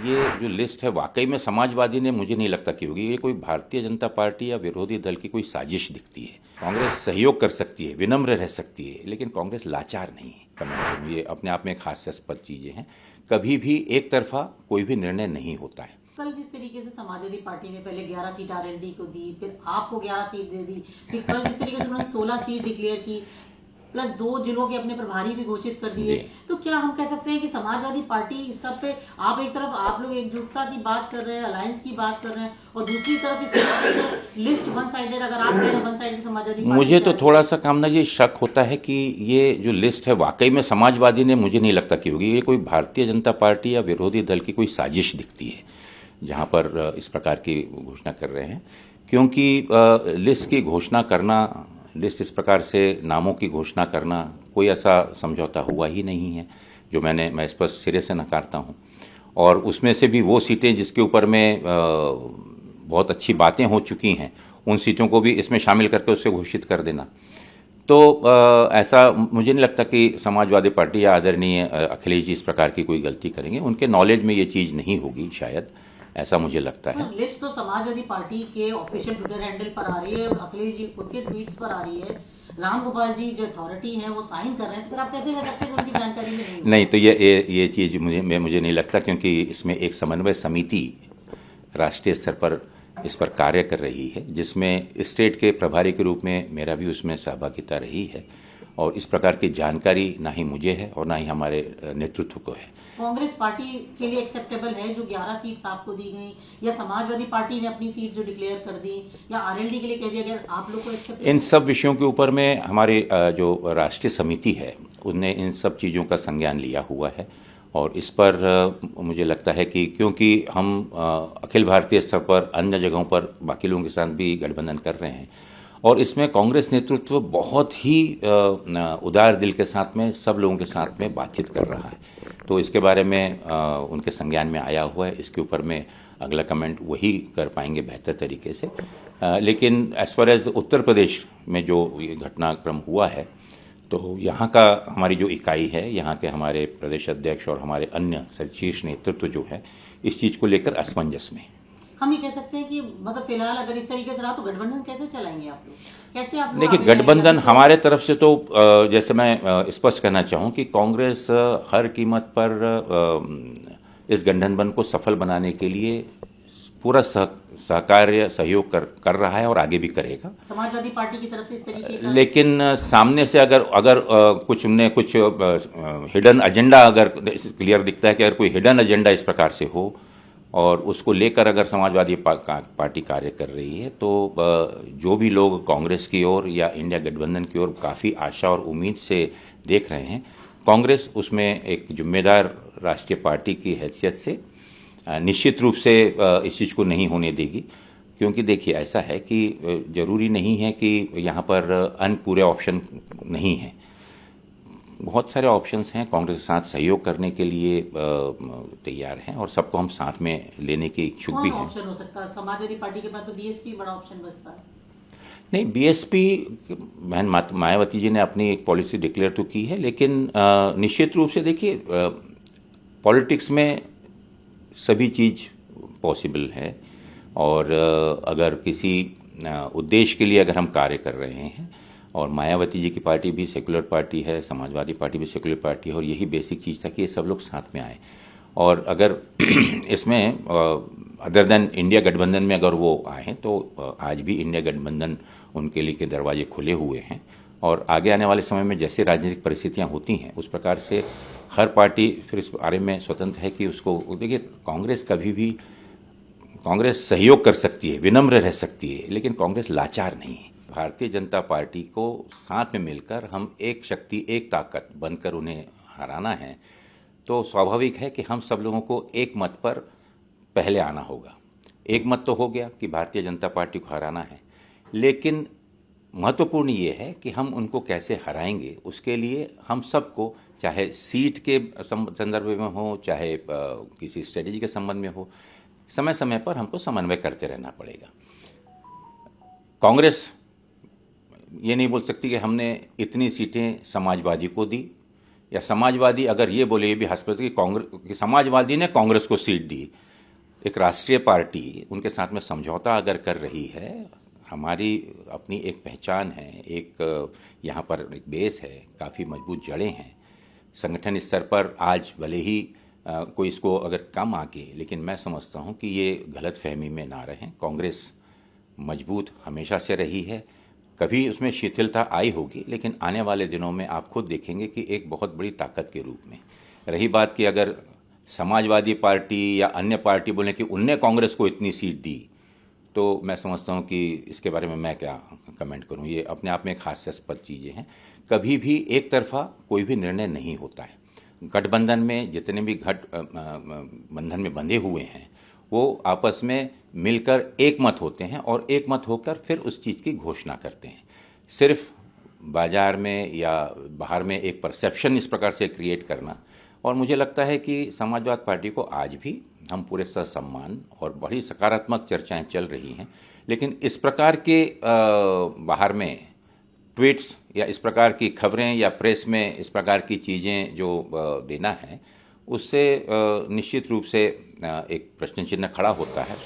ये जो लिस्ट है वाकई में समाजवादी ने मुझे नहीं लगता कि होगी। ये कोई भारतीय जनता पार्टी या विरोधी दल की कोई साजिश दिखती है। कांग्रेस सहयोग कर सकती है, विनम्र रह सकती है, लेकिन कांग्रेस लाचार नहीं है। कमेंट में ये अपने आप में एक हास्यास्पद चीज़ें हैं। कभी भी एक तरफा कोई भी निर्णय नहीं होता है। कल जिस तरीके से समाजवादी पार्टी ने पहले 11 सीट आरएलडी को दी, फिर आपको 11 सीट दे दी, फिर कल जिस तरीके से उन्होंने 16 सीट डिक्लेयर की, प्लस 2 जिलों के अपने प्रभारी भी घोषित कर दिए, तो क्या हम कह सकते हैं कि समाजवादी पार्टी इस सब पे आप एक तरफ आप लोग एकजुटता की बात कर रहे हैं, अलायंस की बात कर रहे हैं, और दूसरी तरफ इस तरह से लिस्ट वन साइडेड, अगर आप कह रहे हैं वन साइडेड समाजवादी पार्टी, मुझे तो थोड़ा सा कामना जी शक होता है कि ये जो लिस्ट है वाकई में समाजवादी ने मुझे नहीं लगता कि होगी। ये कोई भारतीय जनता पार्टी या विरोधी दल की कोई साजिश दिखती है जहाँ पर इस प्रकार की घोषणा कर रहे हैं, क्योंकि लिस्ट की घोषणा करना, लिस्ट इस प्रकार से नामों की घोषणा करना, कोई ऐसा समझौता हुआ ही नहीं है जो मैं इस पर सिरे से नकारता हूँ। और उसमें से भी वो सीटें जिसके ऊपर में बहुत अच्छी बातें हो चुकी हैं, उन सीटों को भी इसमें शामिल करके उससे घोषित कर देना, तो ऐसा मुझे नहीं लगता कि समाजवादी पार्टी या आदरणीय अखिलेश जी इस प्रकार की कोई गलती करेंगे। उनके नॉलेज में ये चीज़ नहीं होगी शायद, ऐसा मुझे लगता है। लिस्ट तो समाजवादी पार्टी के ऑफिशियल ट्विटर हैंडल पर आ रही है, अखिलेश जी खुद के ट्वीट्स पर आ रही है, राम गोपाल जी जो अथॉरिटी है वो साइन कर रहे हैं, तो आप कैसे कह सकते हैं कि उनकी जानकारी में नहीं? नहीं, तो ये चीज़ मुझे नहीं लगता, क्योंकि इसमें एक समन्वय समिति राष्ट्रीय स्तर पर इस पर कार्य कर रही है, जिसमें स्टेट के प्रभारी के रूप में मेरा भी उसमें सहभागिता रही है, और इस प्रकार की जानकारी ना ही मुझे है और ना ही हमारे नेतृत्व को है। कांग्रेस पार्टी के लिए एक्सेप्टेबल है जो 11 सीट्स आपको दी गई, या समाजवादी पार्टी ने अपनी सीट जो डिक्लेयर कर दी, या आरएलडी के लिए कह दिया गया, आप लोग को एक्सेप्टेबल? इन सब विषयों के ऊपर में हमारे जो राष्ट्रीय समिति है उसने इन सब चीज़ों का संज्ञान लिया हुआ है, और इस पर मुझे लगता है कि क्योंकि हम अखिल भारतीय स्तर पर अन्य जगहों पर बाकी लोगों के साथ भी गठबंधन कर रहे हैं, और इसमें कांग्रेस नेतृत्व बहुत ही उदार दिल के साथ में सब लोगों के साथ में बातचीत कर रहा है, तो इसके बारे में उनके संज्ञान में आया हुआ है। इसके ऊपर में अगला कमेंट वही कर पाएंगे बेहतर तरीके से। लेकिन as far as Uttar Pradesh में जो ये घटनाक्रम हुआ है, तो यहाँ का हमारी जो इकाई है, यहाँ के हमारे प्रदेश अध्यक्ष और हमारे अन्य शीर्ष नेतृत्व जो है, इस चीज़ को लेकर असमंजस में। हम ये कह सकते हैं कि मतलब फिलहाल अगर इस तरीके से रहा तो गठबंधन कैसे चलाएंगे आप लोग? कैसे आप लोग? देखिए, गठबंधन हमारे तरफ से तो जैसे मैं स्पष्ट करना चाहूँ कि कांग्रेस हर कीमत पर इस गठबंधन को सफल बनाने के लिए पूरा सहकार्य सहयोग कर रहा है और आगे भी करेगा समाजवादी पार्टी की तरफ से इस तरीके का। लेकिन सामने से अगर कुछ हिडन एजेंडा अगर क्लियर दिखता है कि अगर कोई हिडन एजेंडा इस प्रकार से हो और उसको लेकर अगर समाजवादी पार्टी कार्य कर रही है, तो जो भी लोग कांग्रेस की ओर या इंडिया गठबंधन की ओर काफ़ी आशा और उम्मीद से देख रहे हैं, कांग्रेस उसमें एक जिम्मेदार राष्ट्रीय पार्टी की हैसियत से निश्चित रूप से इस चीज़ को नहीं होने देगी। क्योंकि देखिए, ऐसा है कि ज़रूरी नहीं है कि यहाँ पर अन्य पूरे ऑप्शन नहीं हैं, बहुत सारे ऑप्शंस हैं। कांग्रेस के साथ सहयोग करने के लिए तैयार हैं और सबको हम साथ में लेने के इच्छुक भी हैं। ऑप्शन हो सकता है समाजवादी पार्टी के पास तो बीएसपी बड़ा ऑप्शन बचता है। नहीं, बीएसपी बहन मायावती जी ने अपनी एक पॉलिसी डिक्लेयर तो की है, लेकिन निश्चित रूप से देखिए, पॉलिटिक्स में सभी चीज़ पॉसिबल है, और अगर किसी उद्देश्य के लिए अगर हम कार्य कर रहे हैं, और मायावती जी की पार्टी भी सेकुलर पार्टी है, समाजवादी पार्टी भी सेकुलर पार्टी है, और यही बेसिक चीज़ था कि ये सब लोग साथ में आए। और अगर इसमें अदर देन इंडिया गठबंधन में अगर वो आए तो आज भी इंडिया गठबंधन उनके लिए के दरवाजे खुले हुए हैं, और आगे आने वाले समय में जैसे राजनीतिक परिस्थितियां होती हैं उस प्रकार से हर पार्टी फिर इस बारे में स्वतंत्र है कि उसको देखिए, कांग्रेस कभी भी कांग्रेस सहयोग कर सकती है, विनम्र रह सकती है, लेकिन कांग्रेस लाचार नहीं है। भारतीय जनता पार्टी को साथ में मिलकर हम एक शक्ति, एक ताकत बनकर उन्हें हराना है, तो स्वाभाविक है कि हम सब लोगों को एक मत पर पहले आना होगा। एक मत तो हो गया कि भारतीय जनता पार्टी को हराना है, लेकिन महत्वपूर्ण ये है कि हम उनको कैसे हराएंगे, उसके लिए हम सबको, चाहे सीट के संदर्भ में हो, चाहे किसी स्ट्रेटेजी के संबंध में हो, समय समय पर हमको समन्वय करते रहना पड़ेगा। कांग्रेस ये नहीं बोल सकती कि हमने इतनी सीटें समाजवादी को दी या समाजवादी अगर ये बोले भी हस्पताल की कांग्रेस कि समाजवादी ने कांग्रेस को सीट दी, एक राष्ट्रीय पार्टी उनके साथ में समझौता अगर कर रही है, हमारी अपनी एक पहचान है, एक यहाँ पर एक बेस है, काफ़ी मजबूत जड़ें हैं संगठन स्तर पर। आज भले ही कोई इसको अगर कम आके, लेकिन मैं समझता हूँ कि ये गलत फहमी में ना रहें। कांग्रेस मजबूत हमेशा से रही है, कभी उसमें शिथिलता आई होगी, लेकिन आने वाले दिनों में आप खुद देखेंगे कि एक बहुत बड़ी ताकत के रूप में। रही बात कि अगर समाजवादी पार्टी या अन्य पार्टी बोले कि उनने कांग्रेस को इतनी सीट दी, तो मैं समझता हूँ कि इसके बारे में मैं क्या कमेंट करूँ। ये अपने आप में एक हास्यास्पद चीज़ें हैं। कभी भी एक तरफा कोई भी निर्णय नहीं होता है। गठबंधन में जितने भी बंधन में बंधे हुए हैं वो आपस में मिलकर एक मत होते हैं और एक मत होकर फिर उस चीज़ की घोषणा करते हैं। सिर्फ बाजार में या बाहर में एक परसेप्शन इस प्रकार से क्रिएट करना, और मुझे लगता है कि समाजवाद पार्टी को आज भी हम पूरे ससम्मान और बड़ी सकारात्मक चर्चाएं चल रही हैं, लेकिन इस प्रकार के बाहर में ट्वीट्स या इस प्रकार की खबरें या प्रेस में इस प्रकार की चीज़ें जो देना है, उससे निश्चित रूप से एक प्रश्न चिन्ह खड़ा होता है।